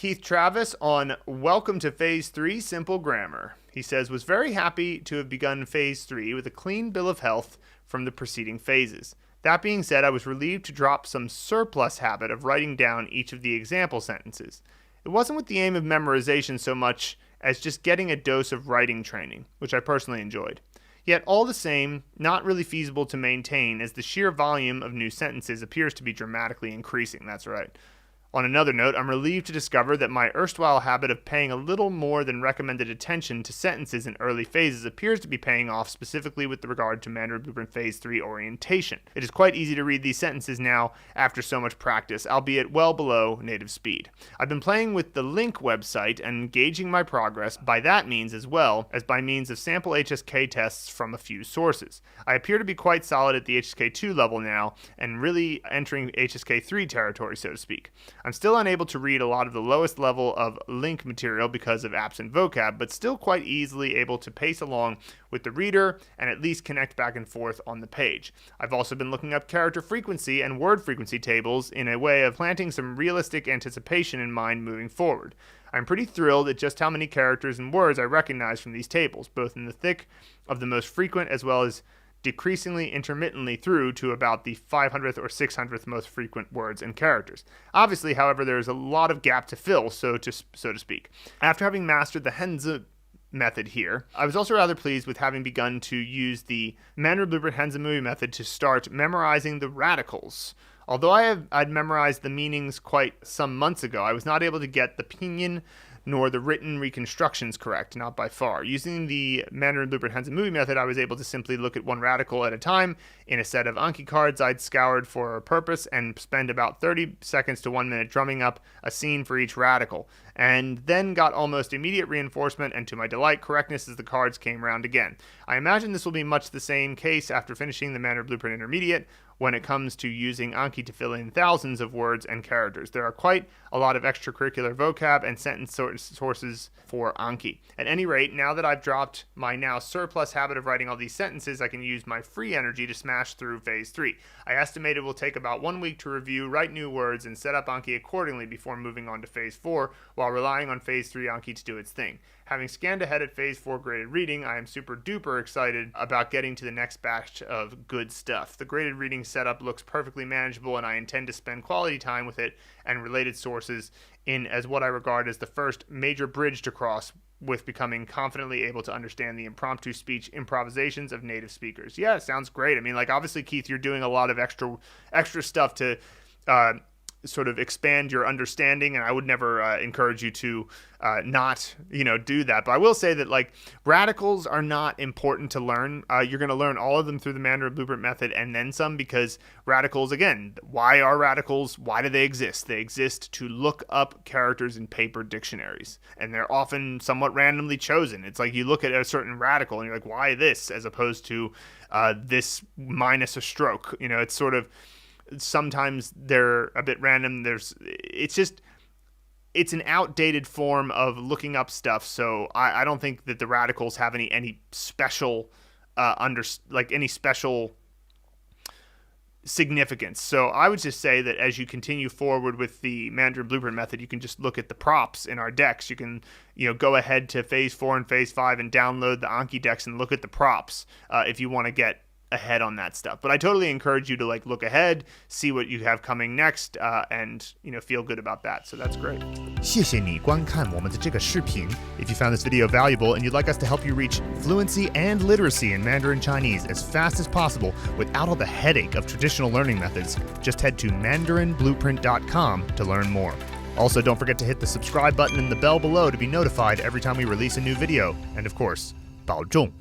Keith Travis on Welcome to Phase 3 Simple Grammar. He says, was very happy to have begun Phase 3 with a clean bill of health from the preceding phases. That being said, I was relieved to drop some surplus habit of writing down each of the example sentences. It wasn't with the aim of memorization so much as just getting a dose of writing training, which I personally enjoyed. Yet all the same, not really feasible to maintain as the sheer volume of new sentences appears to be dramatically increasing. That's right. On another note, I'm relieved to discover that my erstwhile habit of paying a little more than recommended attention to sentences in early phases appears to be paying off specifically with regard to Mandarin Blueprint Phase 3 orientation. It is quite easy to read these sentences now after so much practice, albeit well below native speed. I've been playing with the Link website and gauging my progress by that means as well as by means of sample HSK tests from a few sources. I appear to be quite solid at the HSK2 level now and really entering HSK3 territory, so to speak. I'm still unable to read a lot of the lowest level of Link material because of absent vocab, but still quite easily able to pace along with the reader and at least connect back and forth on the page. I've also been looking up character frequency and word frequency tables in a way of planting some realistic anticipation in mind moving forward. I'm pretty thrilled at just how many characters and words I recognize from these tables, both in the thick of the most frequent as well as decreasingly intermittently through to about the 500th or 600th most frequent words and characters. Obviously, however, there is a lot of gap to fill, so to speak. After having mastered the Henze method here, I was also rather pleased with having begun to use the Mandarin Blueprint Henze method to start memorizing the radicals. Although I'd memorized the meanings quite some months ago, I was not able to get the pinyin nor the written reconstructions correct, not by far. Using the Mandarin Blueprint Henze method, I was able to simply look at one radical at a time in a set of Anki cards I'd scoured for a purpose and spend about 30 seconds to 1 minute drumming up a scene for each radical, and then got almost immediate reinforcement and to my delight correctness as the cards came round again. I imagine this will be much the same case after finishing the Mandarin Blueprint Intermediate when it comes to using Anki to fill in thousands of words and characters. There are quite a lot of extracurricular vocab and sentence sources for Anki. At any rate, now that I've dropped my now surplus habit of writing all these sentences, I can use my free energy to smash through Phase 3. I estimate it will take about 1 week to review, write new words, and set up Anki accordingly before moving on to Phase 4, while relying on Phase 3 Anki to do its thing. Having scanned ahead at Phase 4 graded reading, I am super duper excited about getting to the next batch of good stuff. The graded reading setup looks perfectly manageable, and I intend to spend quality time with it and related sources in as what I regard as the first major bridge to cross with becoming confidently able to understand the impromptu speech improvisations of native speakers. Yeah, it sounds great. I mean, like, obviously, Keith, you're doing a lot of extra stuff to sort of expand your understanding, and I would never encourage you to not do that. But I will say that, like, radicals are not important to learn. You're going to learn all of them through the Mandarin Blueprint method and then some, because radicals, again, why are radicals? Why do they exist? They exist to look up characters in paper dictionaries, and they're often somewhat randomly chosen. It's like you look at a certain radical and you're like, why this, as opposed to this minus a stroke. It's sort of, sometimes they're a bit random. It's an outdated form of looking up stuff. So I don't think that the radicals have any special any special significance. So I would just say that as you continue forward with the Mandarin Blueprint method, you can just look at the props in our decks. You can go ahead to Phase 4 and Phase 5 and download the Anki decks and look at the props if you want to get ahead on that stuff. But I totally encourage you to look ahead, see what you have coming next, and feel good about that. So that's great. 谢谢你观看我们的这个视频. If you found this video valuable and you'd like us to help you reach fluency and literacy in Mandarin Chinese as fast as possible without all the headache of traditional learning methods, just head to mandarinblueprint.com to learn more. Also, don't forget to hit the subscribe button and the bell below to be notified every time we release a new video. And of course, 保重